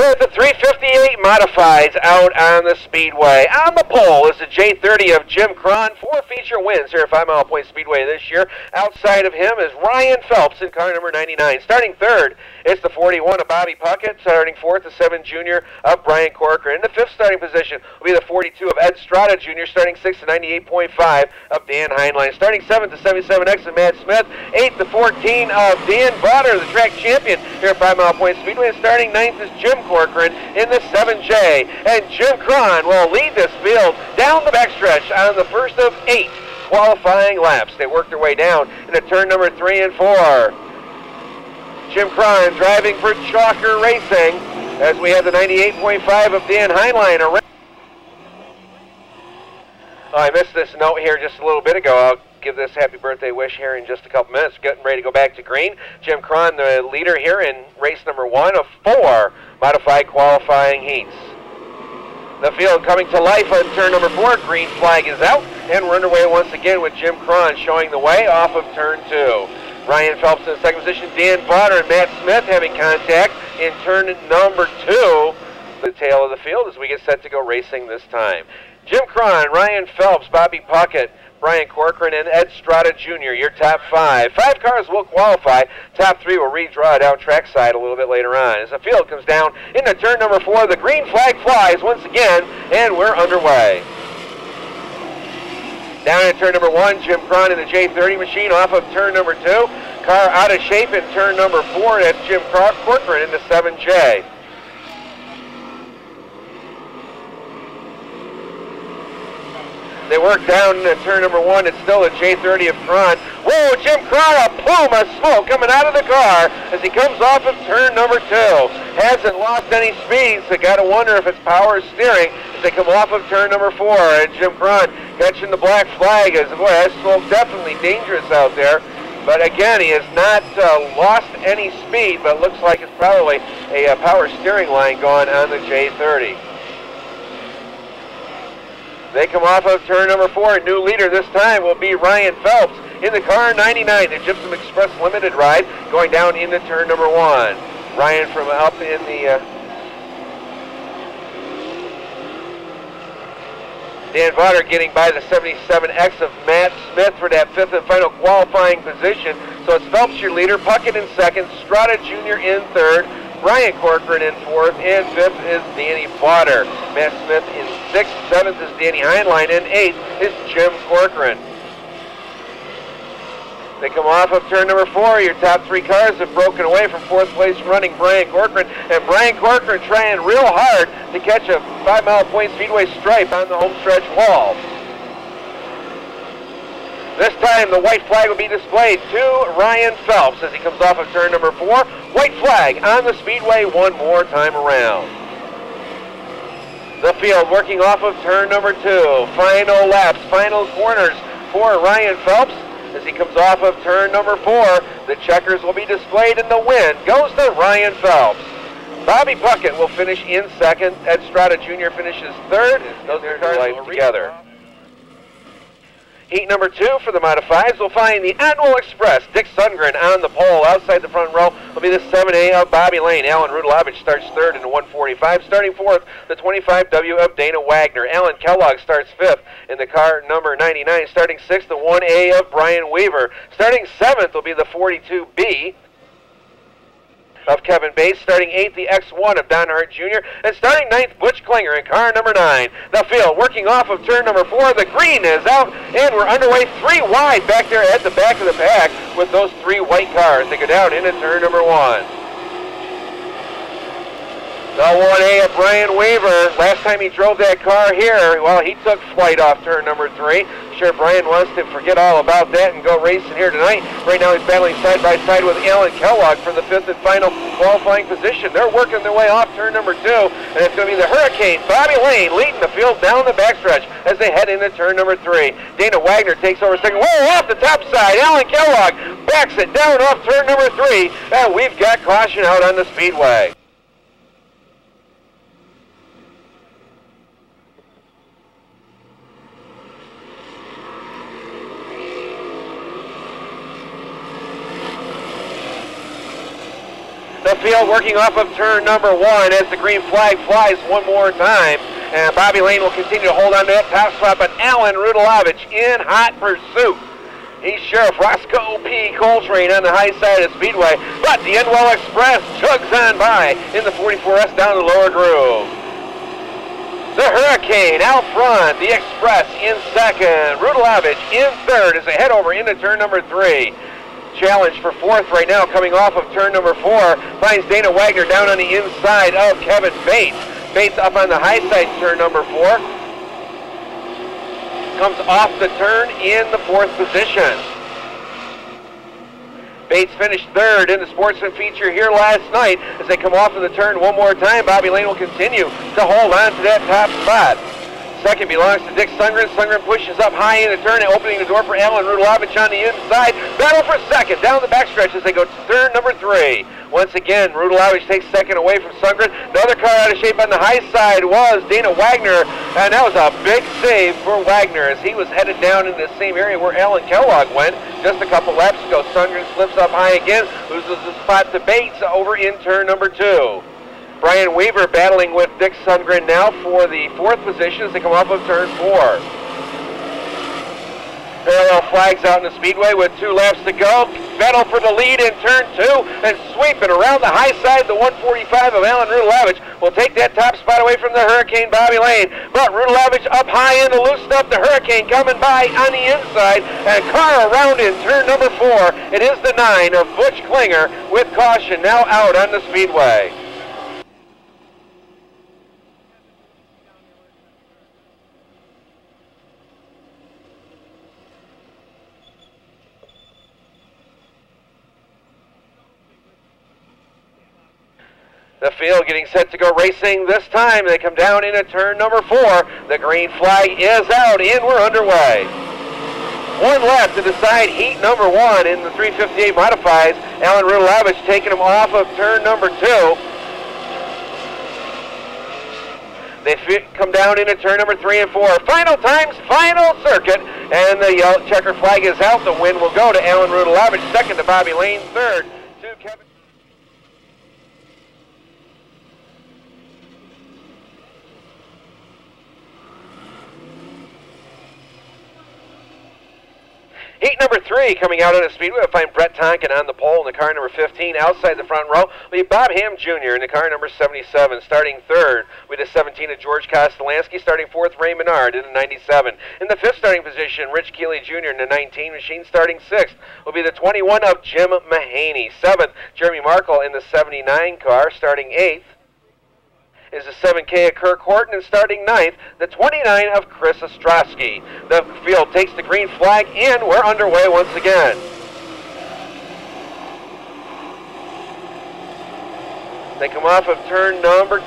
With the 358 modifieds out on the speedway. On the pole is the J30 of Jim Cron. 4 feature wins here at 5 Mile Point Speedway this year. Outside of him is Ryan Phelps in car number 99. Starting third, it's the 41 of Bobby Puckett. Starting fourth, the 7 junior of Brian Corcoran. In the fifth starting position will be the 42 of Ed Strada Jr. Starting sixth, the 98.5 of Dan Heinlein. Starting seventh, the 77X of Matt Smith. Eighth, the 14 of Dan Botter, the track champion here at 5 Mile Point Speedway. And starting ninth is Jim Corcoran in the 7J. And Jim Cron will lead this field down the backstretch on the first of 8 qualifying laps. They work their way down into turn number 3 and 4. Jim Cron driving for Chalker Racing as we have the 98.5 of Dan Heinlein around. Oh, I missed this note here just a little bit ago. I'll give this happy birthday wish here in just a couple minutes. Getting ready to go back to green. Jim Cron, the leader here in race number 1 of 4 modified qualifying heats. The field coming to life on turn number 4. Green flag is out, and we're underway once again with Jim Cron showing the way off of turn 2. Ryan Phelps in the second position. Dan Botter and Matt Smith having contact in turn number 2. The tail of the field as we get set to go racing this time. Jim Cron, Ryan Phelps, Bobby Puckett, Brian Corcoran, and Ed Strada Jr., your top 5. 5 cars will qualify. Top 3 will redraw down trackside a little bit later on. As the field comes down into turn number 4, the green flag flies once again, and we're underway. Down at turn number 1, Jim Cron in the J30 machine off of turn number 2. Car out of shape in turn number 4, and that's Jim Corcoran in the 7J. They work down at turn number 1. It's still a J30 of Cron. Whoa, Jim Cron, a plume of smoke coming out of the car as he comes off of turn number 2. Hasn't lost any speed, so got to wonder if it's power steering as they come off of turn number 4. And Jim Cron catching the black flag as, boy, that smoke definitely dangerous out there. But again, he has not lost any speed, but it looks like it's probably a power steering line going on the J30. They come off of turn number 4. New leader this time will be Ryan Phelps in the car 99, the Gypsum Express Limited ride, going down into turn number 1. Ryan from up in the Dan Botter getting by the 77X of Matt Smith for that 5th and final qualifying position. So it's Phelps your leader, Puckett in 2nd, Strada Jr. in 3rd, Brian Corcoran in 4th, and 5th is Danny Botter. Matt Smith in 6th, 7th is Danny Heinlein, and 8th is Jim Corcoran. They come off of turn number 4. Your top 3 cars have broken away from 4th place running Brian Corcoran, and Brian Corcoran trying real hard to catch a 5 Mile Point Speedway stripe on the homestretch wall. This time the white flag will be displayed to Ryan Phelps as he comes off of turn number 4. White flag on the speedway one more time around. The field working off of turn number 2. Final laps, final corners for Ryan Phelps as he comes off of turn number 4. The checkers will be displayed and the win goes to Ryan Phelps. Bobby Puckett will finish in 2nd. Ed Strada Jr. finishes 3rd. Those are cars together. Heat number 2 for the modifieds will find the Annual Express. Dick Sundgren on the pole. Outside the front row will be the 7A of Bobby Lane. Alan Rudelovich starts 3rd in the 145. Starting 4th, the 25W of Dana Wagner. Alan Kellogg starts 5th in the car number 99. Starting 6th, the 1A of Brian Weaver. Starting 7th will be the 42B of Kevin Bates. Starting 8th, the X1 of Don Hart Jr. And starting 9th, Butch Klinger in car number 9. The field working off of turn number 4. The green is out, and we're underway 3 wide back there at the back of the pack with those 3 white cars. They go down into turn number 1. The 1A of Brian Weaver, last time he drove that car here, well, he took flight off turn number 3. I'm sure Brian wants to forget all about that and go racing here tonight. Right now he's battling side by side with Alan Kellogg for the 5th and final qualifying position. They're working their way off turn number 2, and it's going to be the Hurricane, Bobby Lane, leading the field down the backstretch as they head into turn number 3. Dana Wagner takes over 2nd. Whoa, off the top side, Alan Kellogg backs it down off turn number 3, and we've got caution out on the speedway. The field working off of turn number 1 as the green flag flies one more time. And Bobby Lane will continue to hold on to that top spot, but Alan Rudalovich in hot pursuit. He's Sheriff Roscoe P. Coltrane on the high side of the Speedway, but the Endwell Express chugs on by in the 44S down the lower groove. The Hurricane out front, the Express in second, Rudalovich in third as they head over into turn number 3. Challenge for fourth right now coming off of turn number 4, finds Dana Wagner down on the inside of Kevin Bates. Bates up on the high side turn number 4. Comes off the turn in the 4th position. Bates finished third in the Sportsman feature here last night. As they come off of the turn one more time, Bobby Lane will continue to hold on to that top spot. Second belongs to Dick Sundgren. Sundgren pushes up high in the turn, opening the door for Alan Rudalovich on the inside. Battle for second down the backstretch as they go to turn number 3. Once again, Rudalovich takes second away from Sundgren. Another car out of shape on the high side was Dana Wagner, and that was a big save for Wagner as he was headed down in the same area where Alan Kellogg went just a couple laps ago. Sundgren slips up high again, loses the spot to Bates over in turn number 2. Brian Weaver battling with Dick Sundgren now for the 4th position as they come off of turn 4. Parallel flags out in the Speedway with 2 laps to go. Battle for the lead in turn 2 and sweeping around the high side. The 145 of Alan Rudalovich will take that top spot away from the Hurricane Bobby Lane. But Rudalovich up high in the loosened up. The Hurricane coming by on the inside. And car around in turn number 4. It is the 9 of Butch Klinger with caution now out on the Speedway. The field getting set to go racing this time. They come down into turn number 4. The green flag is out and we're underway. One left to decide heat number 1 in the 358 modifies. Alan Rudalovich taking him off of turn number 2. They come down into turn number 3 and 4. Final times, final circuit, and the checker flag is out. The win will go to Alan Rudalovich, second to Bobby Lane, third to Kevin. Heat number 3 coming out on the Speedway. We'll find Brett Tonkin on the pole in the car number 15. Outside the front row will be Bob Ham Jr. in the car number 77. Starting third with the 17 of George Kostolansky. Starting 4th, Ray Menard in the 97. In the 5th starting position, Rich Keeley Jr. in the 19 machine. Starting 6th will be the 21 of Jim Mahaney. 7th, Jeremy Markle in the 79 car. Starting 8th is the 7K of Kirk Horton, and starting 9th, the 29 of Chris Ostrowski. The field takes the green flag, and we're underway once again. They come off of turn number 2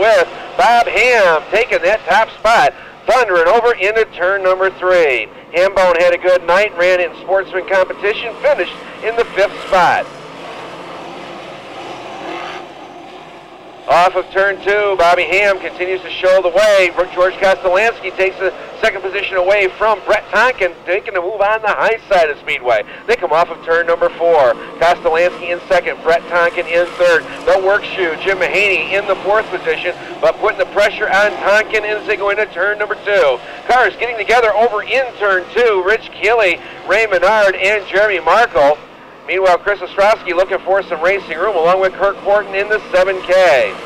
with Bob Ham taking that top spot, thundering over into turn number 3. Hambone had a good night, ran in sportsman competition, finished in the 5th spot. Off of turn 2, Bobby Ham continues to show the way. George Kostolansky takes the 2nd position away from Brett Tonkin, taking a move on the high side of Speedway. They come off of turn number 4. Kostolansky in 2nd, Brett Tonkin in 3rd. The work shoe, Jim Mahaney in the 4th position, but putting the pressure on Tonkin as they go into turn number 2. Cars getting together over in turn 2. Rich Keeley, Ray Menard, and Jeremy Markle. Meanwhile, Chris Ostrowski looking for some racing room along with Kirk Horton in the 7K.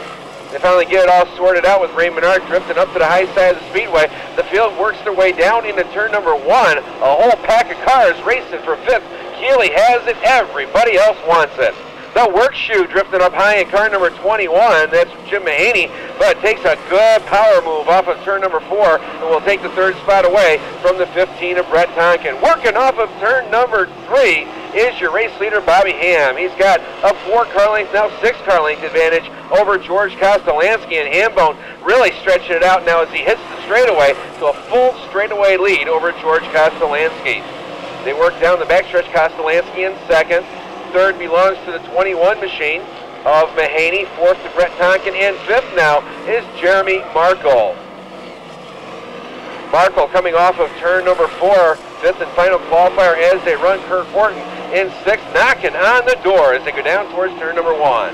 They finally get it all sorted out with Ray Menard drifting up to the high side of the Speedway. The field works their way down into turn number 1. A whole pack of cars racing for 5th. Keeley has it. Everybody else wants it. The work shoe drifting up high in car number 21. That's Jim Mahaney, but takes a good power move off of turn number 4 and will take the 3rd spot away from the 15 of Brett Tonkin. Working off of turn number 3 is your race leader, Bobby Ham. He's got a 4-car length, now 6-car length advantage over George Kostolansky, and Hambone really stretching it out now as he hits the straightaway to a full straightaway lead over George Kostolansky. They work down the backstretch. Kostolansky in 2nd. 3rd belongs to the 21 machine of Mahaney. 4th to Brett Tonkin, and 5th now is Jeremy Markle. Markle coming off of turn number 4, 5th and final qualifier as they run Kirk Horton in sixth, knocking on the door as they go down towards turn number 1.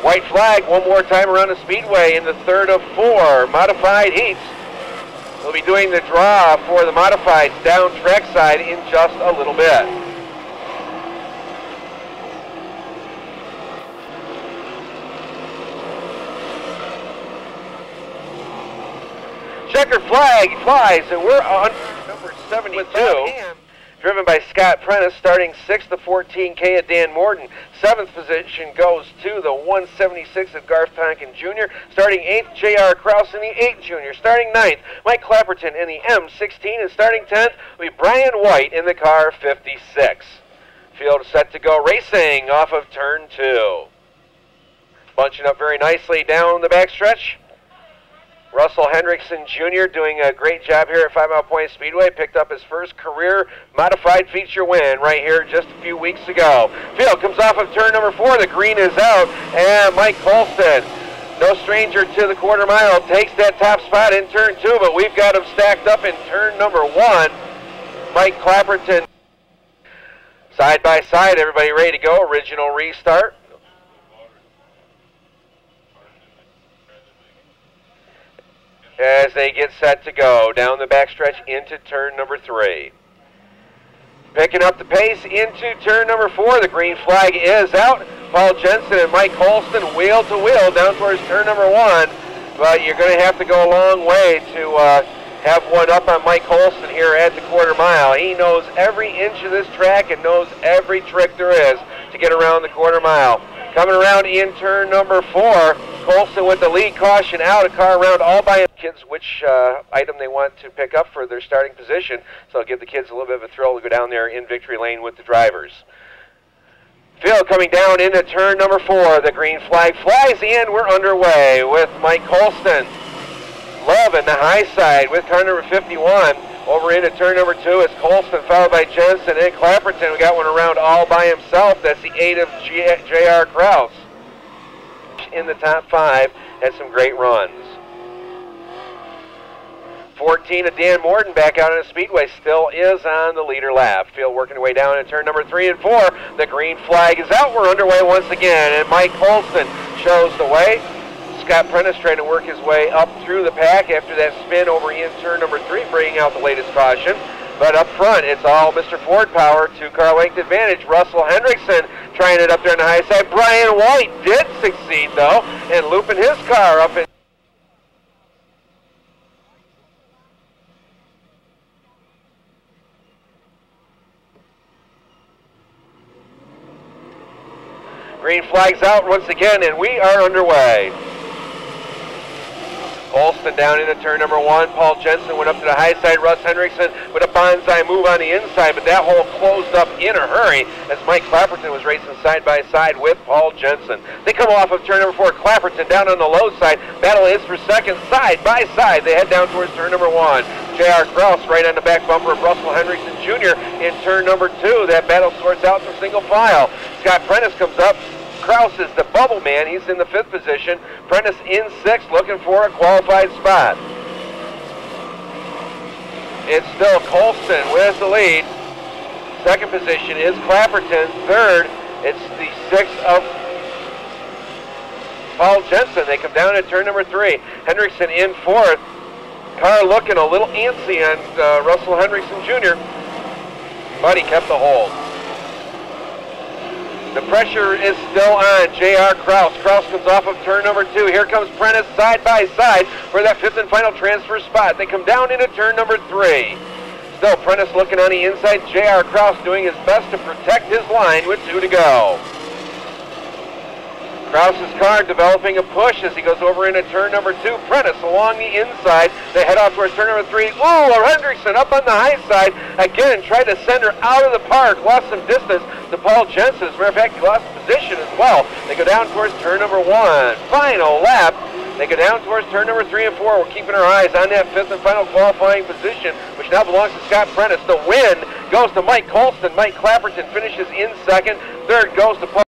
White flag one more time around the speedway in the third of 4 modified heats. We'll be doing the draw for the modifieds down trackside in just a little bit. Checker flag flies, and we're on number 72. Driven by Scott Prentice, starting 6th, the 14K of Dan Morton. 7th position goes to the 176 of Garth Tonkin Jr. Starting 8th, J.R. Krause in the 8th Junior. Starting 9th, Mike Clapperton in the M16. And starting 10th will be Brian White in the car 56. Field set to go racing off of turn 2. Bunching up very nicely down the backstretch. Russell Hendrickson Jr. doing a great job here at 5 Mile Point Speedway. Picked up his first career modified feature win right here just a few weeks ago. Field comes off of turn number 4. The green is out. And Mike Colston, no stranger to the quarter mile, takes that top spot in turn 2. But we've got him stacked up in turn number 1. Mike Clapperton. Side by side, everybody ready to go. Original restart. As they get set to go down the backstretch into turn number 3. Picking up the pace into turn number 4. The green flag is out. Paul Jensen and Mike Holston wheel to wheel down towards turn number 1. But you're going to have to go a long way to have one up on Mike Holston here at the quarter mile. He knows every inch of this track and knows every trick there is to get around the quarter mile. Coming around in turn number 4, Colson with the lead, caution out, a car around all by kids which item they want to pick up for their starting position. So it'll give the kids a little bit of a thrill to go down there in victory lane with the drivers. Field coming down into turn number 4. The green flag flies in. We're underway with Mike Colston. Love in the high side with car number 51. Over into turn number 2 is Colston, followed by Jensen and Clapperton. We got one around all by himself. That's the 8 of J.R. Krause. In the top 5, had some great runs. 14 of Dan Morton back out on the speedway, still is on the leader lap. Field working their way down in turn number 3 and 4. The green flag is out. We're underway once again, and Mike Colston shows the way. Scott Prentice trying to work his way up through the pack after that spin over in turn number 3, bringing out the latest caution. But up front, it's all Mr. Ford power, 2-car length advantage. Russell Hendrickson trying it up there on the high side. Brian White did succeed, though, and looping his car up in. Green flag's out once again, and we are underway. Colston down into turn number 1. Paul Jensen went up to the high side. Russ Hendrickson with a bonsai move on the inside, but that hole closed up in a hurry as Mike Clapperton was racing side by side with Paul Jensen. They come off of turn number 4. Clapperton down on the low side. Battle is for second, side by side. They head down towards turn number 1. J.R. Krause right on the back bumper of Russell Hendrickson Jr. in turn number 2. That battle sorts out from single file. Scott Prentice comes up. Krause is the bubble man. He's in the 5th position. Prentice in 6th, looking for a qualified spot. It's still Colston with the lead. 2nd position is Clapperton. 3rd, it's the 6th of Paul Jensen. They come down at turn number 3. Hendrickson in 4th. Car looking a little antsy on Russell Hendrickson Jr., but he kept the hold. The pressure is still on J.R. Krause. Krause comes off of turn number 2. Here comes Prentice side by side for that 5th and final transfer spot. They come down into turn number 3. Still Prentice looking on the inside. J.R. Krause doing his best to protect his line with 2 to go. Krause's car developing a push as he goes over into turn number 2. Prentice along the inside. They head off towards turn number 3. Ooh, Hendrickson up on the high side. Again, tried to send her out of the park. Lost some distance to Paul Jensen. As a matter of fact, he lost position as well. They go down towards turn number 1. Final lap. They go down towards turn number 3 and 4. We're keeping our eyes on that 5th and final qualifying position, which now belongs to Scott Prentice. The win goes to Mike Colston. Mike Clapperton finishes in 2nd. 3rd goes to Paul.